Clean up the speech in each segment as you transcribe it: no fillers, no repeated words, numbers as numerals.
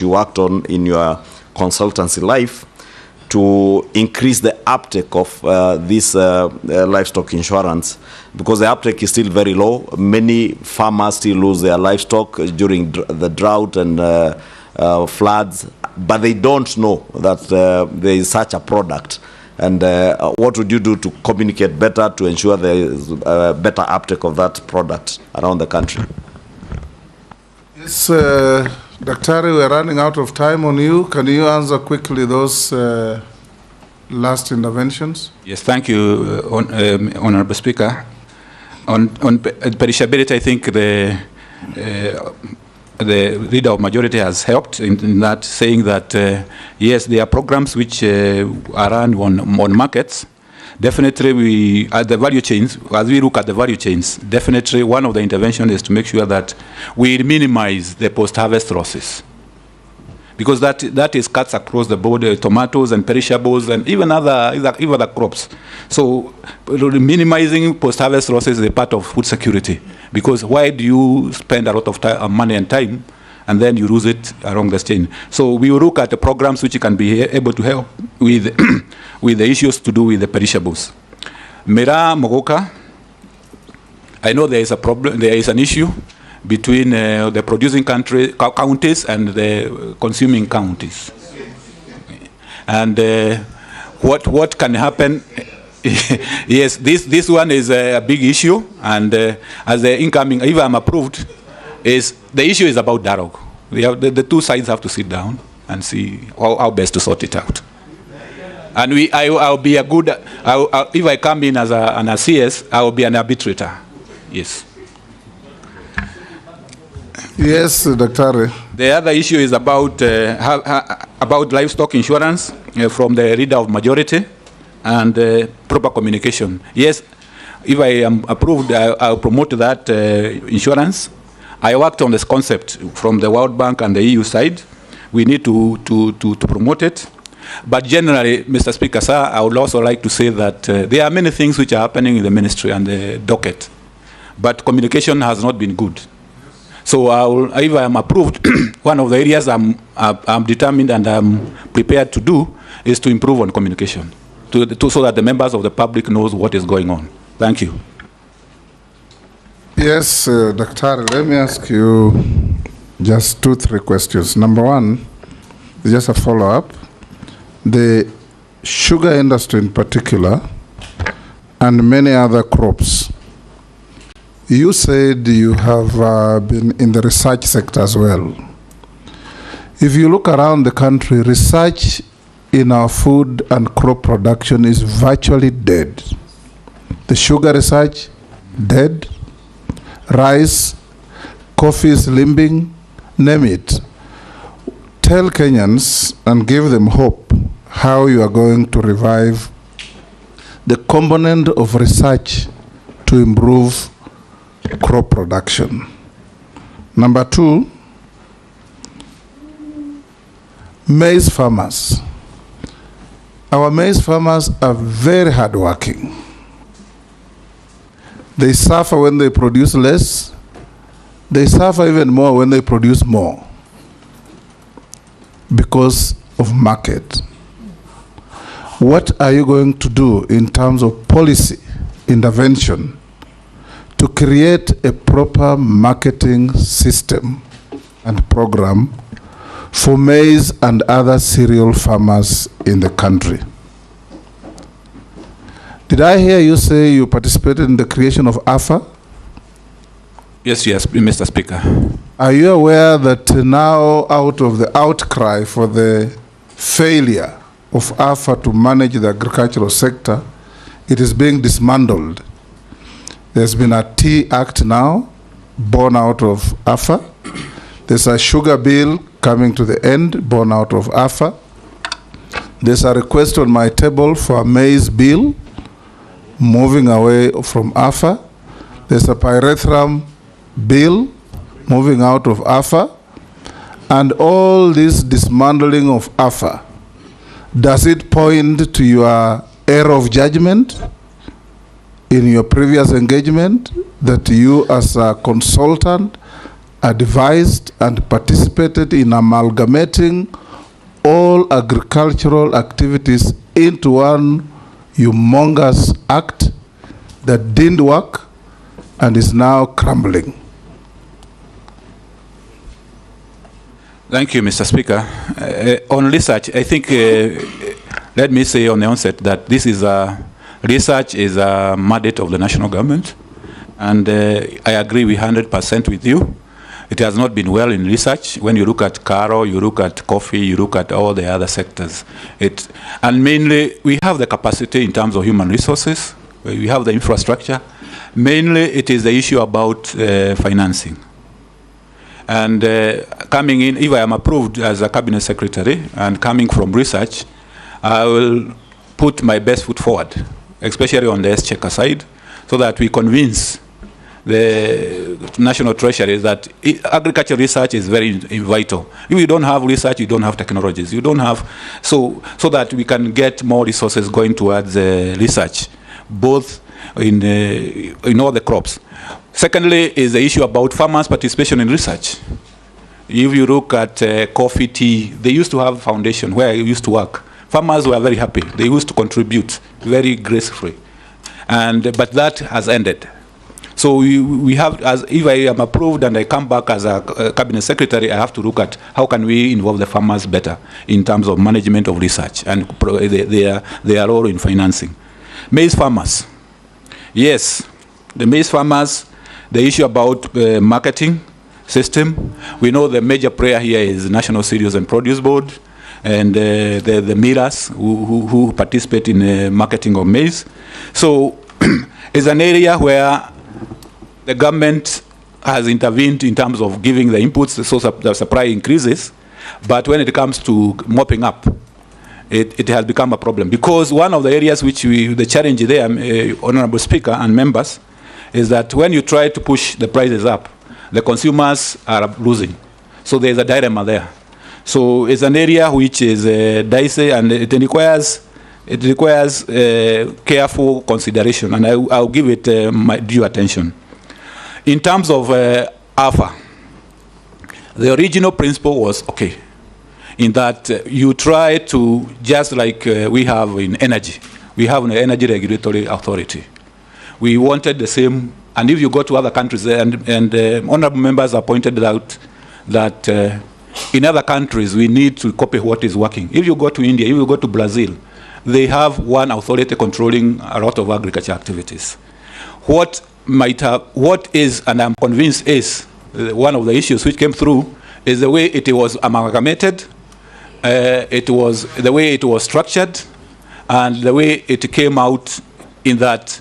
you worked on in your consultancy life to increase the uptake of this livestock insurance, because the uptake is still very low. Many farmers still lose their livestock during the drought and floods, but they don't know that there is such a product. And what would you do to communicate better to ensure there is better uptake of that product around the country? Yes, Dr. we're running out of time on you. Can you answer quickly those last interventions? Yes, thank you, Honorable Speaker. On perishability, I think the leader of majority has helped in that, saying that yes, there are programs which are run on markets. Definitely, we at the value chains, as we look at the value chains, definitely one of the interventions is to make sure that we minimize the post-harvest losses, because that is cuts across the board, tomatoes and perishables and even other crops. So minimizing post-harvest losses is a part of food security, because why do you spend a lot of time, money and time, and then you lose it along the chain? So we will look at the programs which can be able to help with with the issues to do with the perishables. Mera Mogoka, I know there is a problem, there is an issue between the producing counties and the consuming counties. And what can happen? Yes, this one is a big issue, and as the incoming, if I'm approved, is the issue is about dialogue. The two sides have to sit down and see how best to sort it out. And I'll be a good, if I come in as an CS, I will be an arbitrator. Yes. Yes, Dr. The other issue is about livestock insurance from the leader of majority and proper communication. Yes, if I am approved, I'll promote that insurance. I worked on this concept from the World Bank and the EU side. We need to promote it. But generally, Mr. Speaker, sir, I would also like to say that there are many things which are happening in the ministry and the docket, but communication has not been good. So if I am approved, one of the areas I'm determined and I'm prepared to do is to improve on communication, so that the members of the public knows what is going on. Thank you. Yes, Dr. Let me ask you just 2-3 questions. Number one, just a follow-up. The sugar industry in particular and many other crops, you said you have been in the research sector as well. If you look around the country, research in our food and crop production is virtually dead. The sugar research, dead. Rice, coffee is limping, name it. Tell Kenyans and give them hope how you are going to revive the component of research to improve crop production. Number two, maize farmers. Our maize farmers are very hardworking. They suffer when they produce less. They suffer even more when they produce more because of market. What are you going to do in terms of policy intervention to create a proper marketing system and program for maize and other cereal farmers in the country? Did I hear you say you participated in the creation of AFA? Yes, Mr. Speaker. Are you aware that now, out of the outcry for the failure of AFA to manage the agricultural sector, it is being dismantled? There's been a Tea Act now, born out of AFA. There's a sugar bill coming to the end, born out of AFA. There's a request on my table for a maize bill, moving away from AFA. There's a pyrethrum bill, moving out of AFA. And all this dismantling of AFA, does it point to your error of judgment in your previous engagement, that you as a consultant advised and participated in amalgamating all agricultural activities into one humongous act that didn't work and is now crumbling. Thank you, Mr. Speaker. On research, I think, let me say on the onset that this is research is a mandate of the national government, and I agree 100% with you. It has not been well in research. When you look at Karo, you look at coffee, you look at all the other sectors. And mainly, we have the capacity in terms of human resources. We have the infrastructure. Mainly, it is the issue about financing. And coming in, if I am approved as a cabinet secretary and coming from research, I will put my best foot forward, especially on the exchequer side, so that we convince the national treasury that agriculture research is very vital. If you don't have research, you don't have technologies. You don't have, so that we can get more resources going towards research, both in all the crops. Secondly, is the issue about farmers' participation in research. If you look at coffee, tea, they used to have a foundation where I used to work. Farmers were very happy. They used to contribute very gracefully. But that has ended. So we have, as if I am approved and I come back as a cabinet secretary, I have to look at how can we involve the farmers better in terms of management of research and their role in financing. Maize farmers. Yes, the maize farmers, the issue about marketing system. We know the major player here is National Cereals and Produce Board and the millers who participate in marketing of maize. So it's an area where the government has intervened in terms of giving the inputs so the supply increases, but when it comes to mopping up, it has become a problem. Because one of the areas which the challenge there, Honorable Speaker and members, is that when you try to push the prices up, the consumers are losing. So there's a dilemma there. So it's an area which is dicey, and it requires careful consideration, and I'll give it my due attention. In terms of AFA, the original principle was okay, in that you try to, just like we have in energy, we have an energy regulatory authority. We wanted the same, and if you go to other countries, and honorable members have pointed out that in other countries we need to copy what is working. If you go to India, if you go to Brazil, they have one authority controlling a lot of agriculture activities. What is, and I'm convinced is, one of the issues which came through is the way it was amalgamated, it was the way it was structured, and the way it came out, in that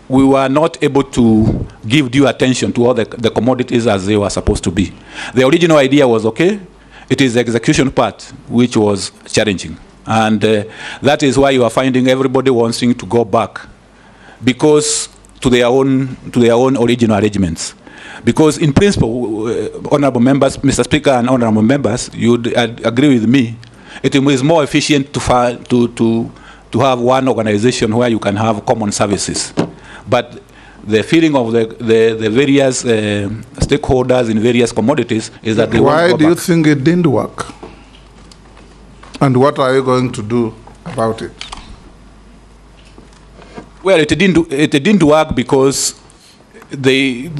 we were not able to give due attention to all the commodities as they were supposed to be. The original idea was okay. It is the execution part which was challenging. And that is why you are finding everybody wanting to go back, because to their own original arrangements. Because in principle, honorable members, Mr. Speaker and honorable members, you'd agree with me, it is more efficient to have one organization where you can have common services. But the feeling of the various stakeholders in various commodities is that they want to go back. Why do you think it didn't work? And what are you going to do about it? Well, it didn't work because the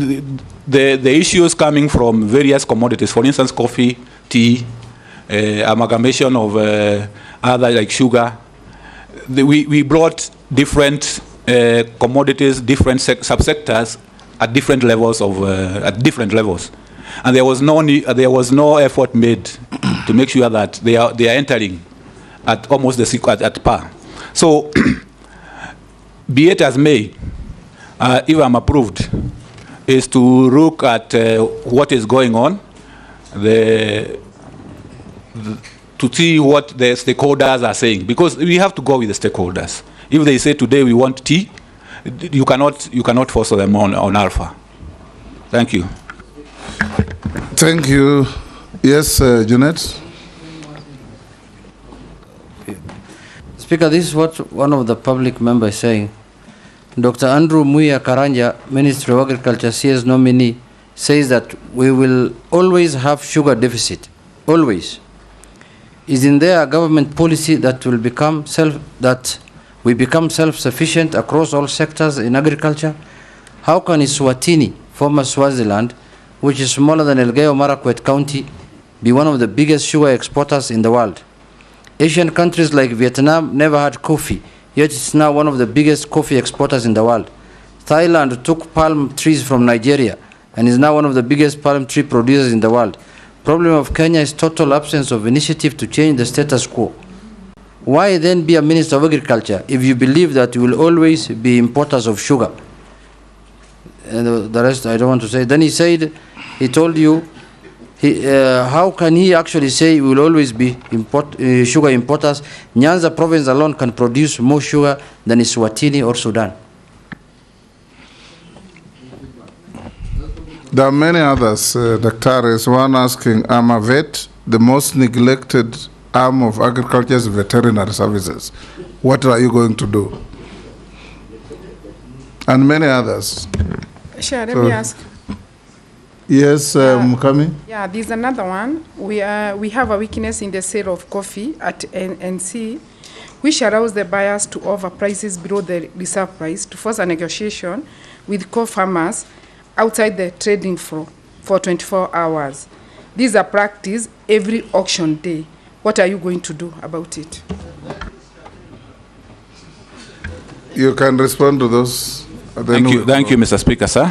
issues coming from various commodities, for instance, coffee, tea, amalgamation of other like sugar. We brought different commodities, different subsectors at different levels and there was no effort made to make sure that they are entering at almost at par. So, be it as may, if I'm approved, is to look at what is going on, to see what the stakeholders are saying, because we have to go with the stakeholders. If they say today we want tea, you cannot force them on alpha. Thank you. Thank you. Yes, Janet. Speaker, this is what one of the public members is saying. Dr. Andrew Muya Karanja, Ministry of Agriculture, CS nominee, says that we will always have sugar deficit, always. Isn't there a government policy that will become we become self-sufficient across all sectors in agriculture? How can Eswatini, former Swaziland, which is smaller than Elgeyo Marakwet County, be one of the biggest sugar exporters in the world? Asian countries like Vietnam never had coffee, yet it's now one of the biggest coffee exporters in the world. Thailand took palm trees from Nigeria and is now one of the biggest palm tree producers in the world. Problem of Kenya is total absence of initiative to change the status quo. Why then be a Minister of Agriculture if you believe that you will always be importers of sugar? And the rest I don't want to say. Then he said, he told you, how can he actually say we will always be sugar importers? Nyanza province alone can produce more sugar than Eswatini or Sudan. There are many others, Dr. Is one asking, I'm a vet, the most neglected arm of agriculture is veterinary services. What are you going to do? And many others. Sure, let me ask. Yes, Kameme? Yeah, there's another one. We have a weakness in the sale of coffee at NC, which allows the buyers to offer prices below the reserve price to force a negotiation with co-farmers outside the trading floor for 24 hours. These are practiced every auction day. What are you going to do about it? You can respond to those. Thank you, Mr. Speaker, sir.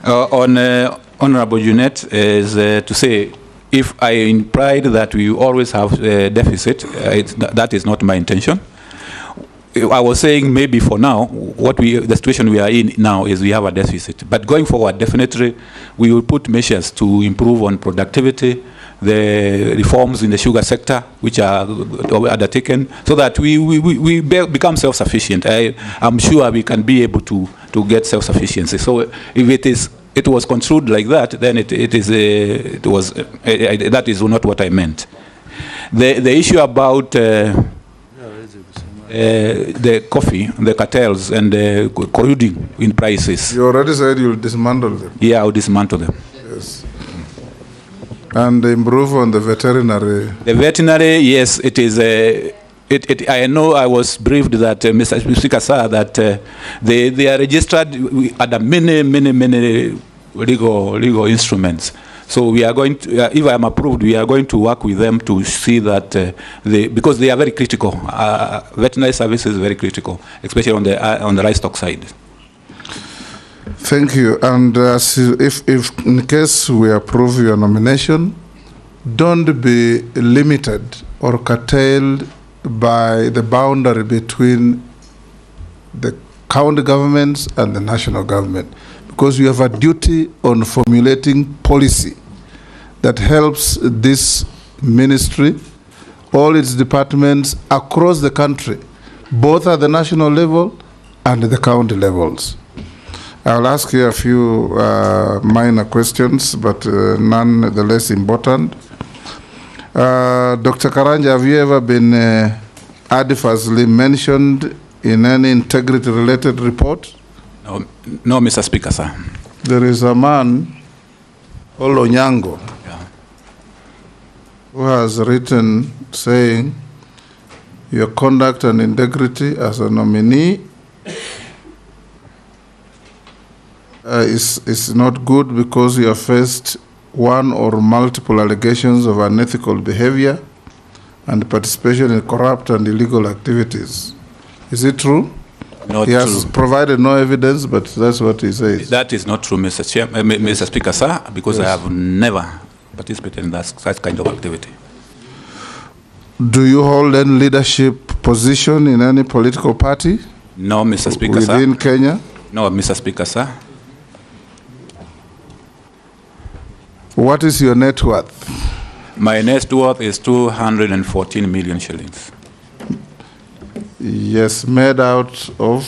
Honorable Junet is to say, if I implied that we always have a deficit, that is not my intention. I was saying maybe for now, the situation we are in now is we have a deficit. But going forward, definitely, we will put measures to improve on productivity, the reforms in the sugar sector, which are undertaken, so that we become self-sufficient. I'm sure we can be able to get self-sufficiency. So if it was construed like that, then that is not what I meant. The issue about the coffee, the cartels, and the colluding in prices. You already said you'll dismantle them. Yeah, I'll dismantle them. Yes. And improve on the veterinary. The veterinary, yes, it is. I know I was briefed that Mr. Speaker, sir, that they are registered at many legal instruments. So we are going to, if I am approved, we are going to work with them to see that because they are very critical. Veterinary service is very critical, especially on the livestock side. Thank you. And if in case we approve your nomination, don't be limited or curtailed by the boundary between the county governments and the national government, because you have a duty on formulating policy that helps this ministry, all its departments across the country, both at the national level and the county levels. I'll ask you a few minor questions, but none the less important. Dr. Karanja, have you ever been adversely mentioned in any integrity-related report? No, Mr. Speaker, sir. There is a man, Onyango, who has written saying your conduct and integrity as a nominee is not good because you have faced one or multiple allegations of unethical behavior and participation in corrupt and illegal activities. Is it true? Not he has true. provided no evidence, but that's what he says. That is not true, Mr. Speaker, sir, because yes. I have never participated in that kind of activity. Do you hold any leadership position in any political party? No, Mr. Speaker, sir. Within Kenya? No, Mr. Speaker, sir. What is your net worth? My net worth is 214 million shillings. Yes, made out of?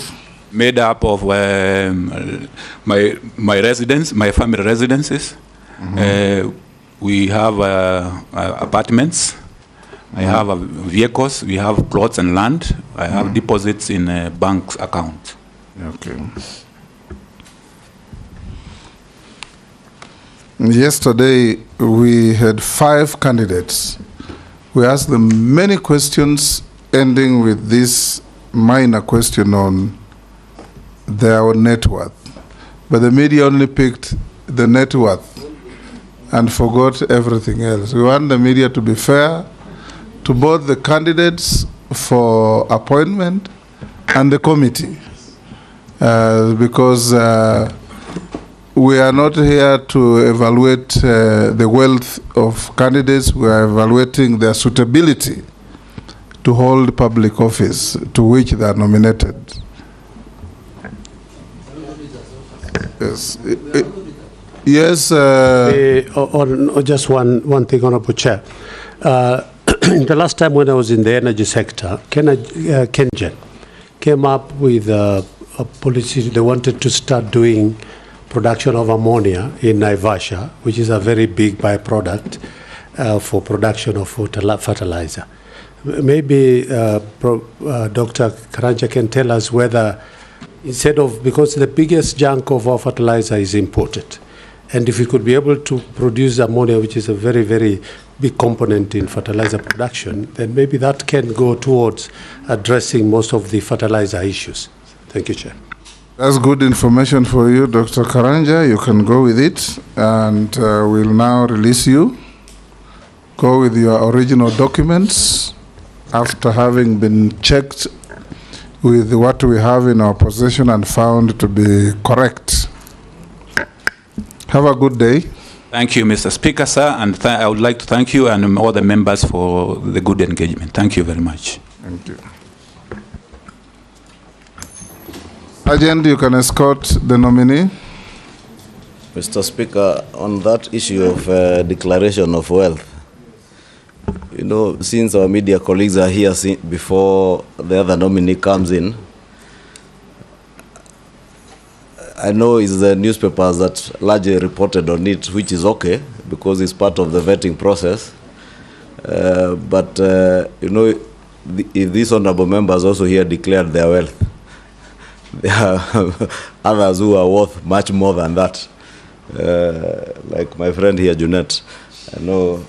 Made up of my residence, my family residences. Mm-hmm. We have apartments. I have vehicles. We have plots and land. I have deposits in a bank's account. Okay. Yesterday, we had 5 candidates. We asked them many questions, ending with this minor question on their net worth. But the media only picked the net worth and forgot everything else. We want the media to be fair to both the candidates for appointment and the committee, because we are not here to evaluate the wealth of candidates. We are evaluating their suitability to hold public office to which they are nominated. Yes. Yes. Just one thing, Honorable Chair. The last time when I was in the energy sector, KenGen came up with a policy. They wanted to start doing production of ammonia in Naivasha, which is a very big byproduct for production of fertilizer. Maybe Dr. Karanja can tell us whether, instead of, because the biggest chunk of our fertilizer is imported, and if we could be able to produce ammonia, which is a very, very big component in fertilizer production, then maybe that can go towards addressing most of the fertilizer issues. Thank you, Chair. That's good information for you, Dr. Karanja. You can go with it, and we'll now release you. Go with your original documents after having been checked with what we have in our possession and found to be correct. Have a good day. Thank you, Mr. Speaker, sir, and I would like to thank you and all the members for the good engagement. Thank you very much. Thank you. Agent, you can escort the nominee. Mr. Speaker, on that issue of declaration of wealth, you know, since our media colleagues are here before the other nominee comes in, I know it's the newspapers that largely reported on it, which is okay, because it's part of the vetting process. But, you know, if these honorable members also here declared their wealth, there are others who are worth much more than that. Like my friend here, Junet, I know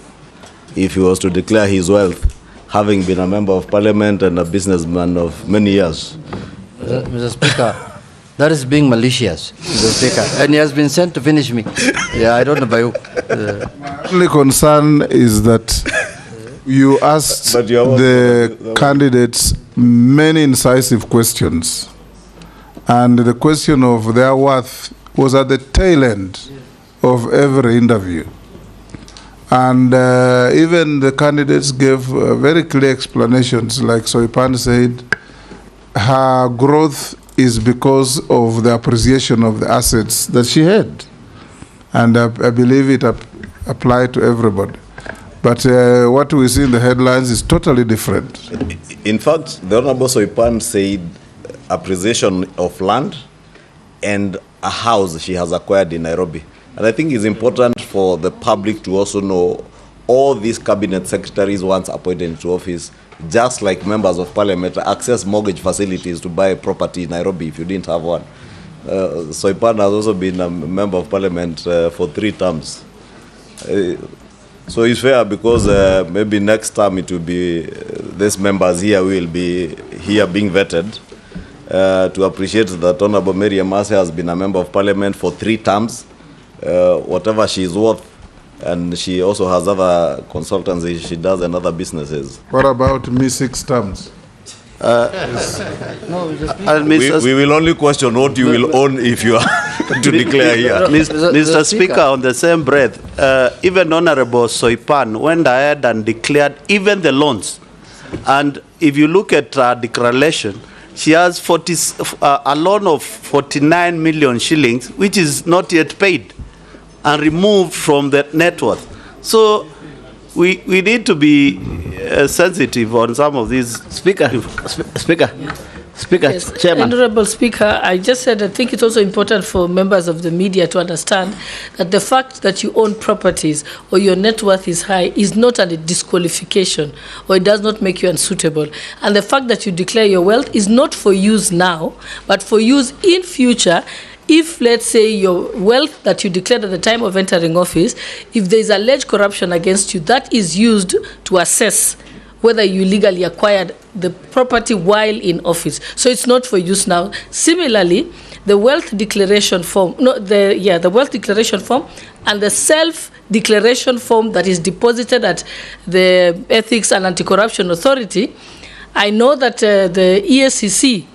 if he was to declare his wealth, having been a member of parliament and a businessman of many years. Mr. Speaker, that is being malicious, Mr. Speaker, and he has been sent to finish me. Yeah, I don't know by who. My only concern is that you asked the candidates many incisive questions, and the question of their worth was at the tail end of every interview. And even the candidates gave very clear explanations, like Soipan said, her growth is because of the appreciation of the assets that she had. And I believe it applied to everybody. But what we see in the headlines is totally different. In fact, the Honorable Soipan said appreciation of land and a house she has acquired in Nairobi. And I think it's important for the public to also know all these cabinet secretaries once appointed into office, just like members of parliament, access mortgage facilities to buy a property in Nairobi if you didn't have one. Soipan has also been a member of parliament for 3 terms. So it's fair because maybe next time it will be, these members here will be here being vetted to appreciate that Honorable Mary Amase has been a member of parliament for 3 terms. Whatever she is worth, and she also has other consultancy she does and other businesses. What about me 6 terms? We will only question what you will own if you are to declare here. Mr. Speaker, on the same breath, even Honorable Soipan went ahead and declared even the loans. And if you look at her declaration, she has a loan of 49 million shillings, which is not yet paid and removed from the net worth. So we need to be sensitive on some of these. Speaker, yes. Chairman. Honorable Speaker, I just said I think it's also important for members of the media to understand that the fact that you own properties or your net worth is high is not a disqualification, or it does not make you unsuitable. And the fact that you declare your wealth is not for use now, but for use in future, if, let's say, your wealth that you declared at the time of entering office, if there is alleged corruption against you, that is used to assess whether you legally acquired the property while in office. So it's not for use now. Similarly, the wealth declaration form, the wealth declaration form and the self-declaration form that is deposited at the Ethics and Anti-Corruption Authority, I know that the ESCC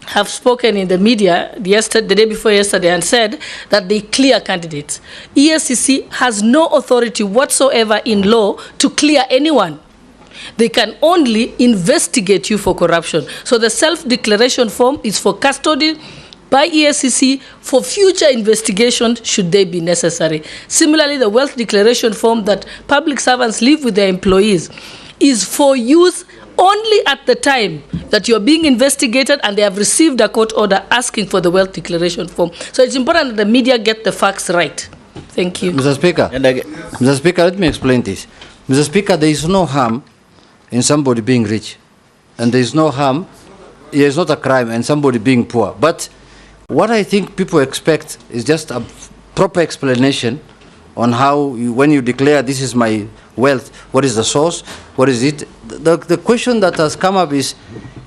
have spoken in the media the day before yesterday and said that they clear candidates. ESCC has no authority whatsoever in law to clear anyone. They can only investigate you for corruption. So the self-declaration form is for custody by ESCC for future investigation should they be necessary. Similarly, the wealth declaration form that public servants leave with their employees is for use only at the time that you're being investigated and they have received a court order asking for the wealth declaration form. So it's important that the media get the facts right. Thank you. Mr. Speaker, Mr. Speaker, let me explain this. Mr. Speaker, there is no harm in somebody being rich, and there is no harm, it is not a crime, in somebody being poor. But what I think people expect is just a proper explanation on how, when you declare this is my wealth, what is the source, what is it? The question that has come up is,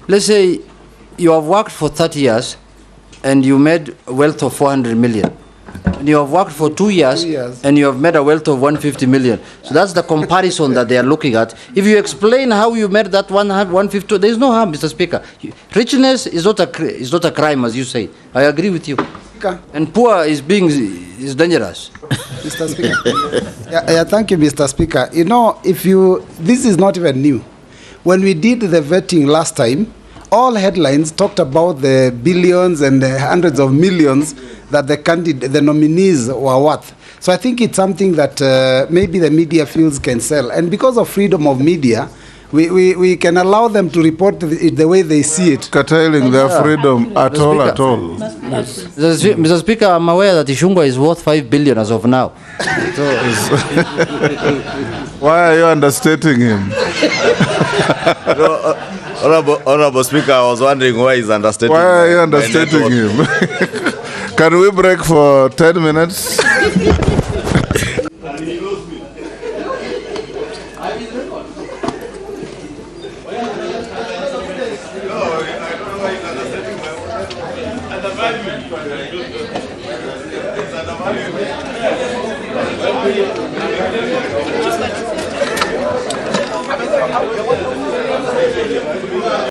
let's say you have worked for 30 years and you made a wealth of 400 million. And you have worked for 2 years, and you have made a wealth of 150 million. So that's the comparison that they are looking at. If you explain how you made that 150, there is no harm, Mr. Speaker. Richness is not a crime, as you say. I agree with you. And poor is dangerous. Mr. Speaker. Thank you, Mr. Speaker. You know, this is not even new. When we did the vetting last time, all headlines talked about the billions and the hundreds of millions that the nominees were worth. So I think it's something that maybe the media feels can sell. And because of freedom of media, we can allow them to report it the way they see it. Curtailing their freedom at all. Yes. Mr. Speaker, I'm aware that Ishungwa is worth 5 billion as of now. Why are you understating him? Honorable Speaker, I was wondering why he's understating. Why are you understating him? Can we break for 10 minutes?